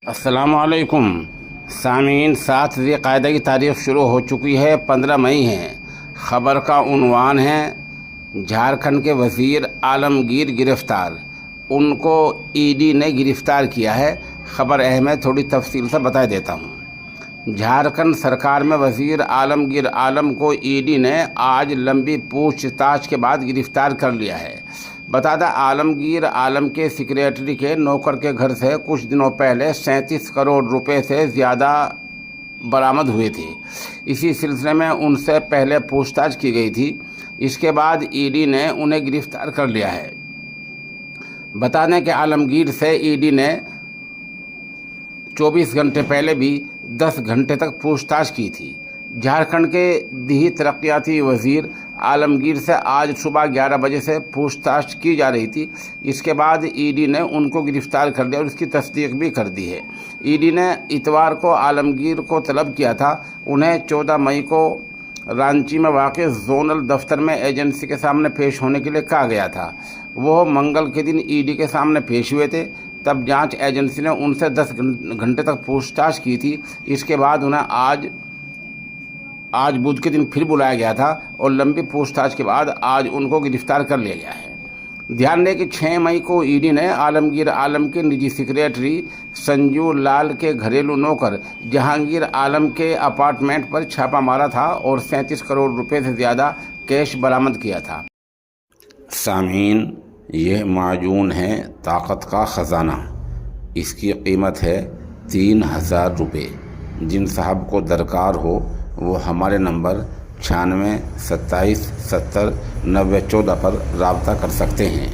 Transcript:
السلام علیکم سامعین، 7 ذی القعدہ کی تاریخ شروع ہو چکی ہے، 15 مئی ہے۔ خبر کا عنوان ہے جھارکھنڈ کے وزیر عالمگیر گرفتار، ان کو ای ڈی نے گرفتار کیا ہے۔ خبر اہم ہے، تھوڑی تفصیل سے بتا دیتا ہوں۔ جھارکھنڈ سرکار میں وزیر عالمگیر عالم کو ای ڈی نے آج لمبی پوچھ تاچھ کے بعد گرفتار کر لیا ہے۔ بتا دیں، عالمگیر عالم کے سیکریٹری کے نوکر کے گھر سے کچھ دنوں پہلے 37 کروڑ روپے سے زیادہ برآمد ہوئے تھے۔ اسی سلسلے میں ان سے پہلے پوچھ تاچھ کی گئی تھی، اس کے بعد ای ڈی نے انہیں گرفتار کر لیا ہے۔ بتا دیں کہ عالمگیر سے ای ڈی نے 24 گھنٹے پہلے بھی 10 گھنٹے تک پوچھ تاچھ کی تھی۔ جھارکھنڈ کے دیہی ترقیاتی وزیر عالمگیر سے آج صبح 11 بجے سے پوچھ تاچھ کی جا رہی تھی، اس کے بعد ای ڈی نے ان کو گرفتار کر لیا اور اس کی تصدیق بھی کر دی ہے۔ ای ڈی نے اتوار کو عالمگیر کو طلب کیا تھا۔ انہیں 14 مئی کو رانچی میں واقع زونل دفتر میں ایجنسی کے سامنے پیش ہونے کے لیے کہا گیا تھا۔ وہ منگل کے دن ای ڈی کے سامنے پیش ہوئے تھے، تب جانچ ایجنسی نے ان سے 10 گھنٹے تک پوچھ تاچھ کی تھی۔ اس کے بعد انہیں آج بدھ کے دن پھر بلایا گیا تھا اور لمبی پوچھ تاچھ کے بعد آج ان کو گرفتار کر لیا گیا ہے۔ دھیان دیں کہ 6 مئی کو ای ڈی نے عالمگیر عالم کے نجی سیکریٹری سنجو لال کے گھریلو نوکر جہانگیر عالم کے اپارٹمنٹ پر چھاپہ مارا تھا اور 37 کروڑ روپے سے زیادہ کیش برآمد کیا تھا۔ سامعین، یہ معجون ہے طاقت کا خزانہ، اس کی قیمت ہے 3000 روپے۔ جن صاحب کو درکار ہو وہ ہمارے نمبر 96 27 70 90 14 پر رابطہ کر سکتے ہیں۔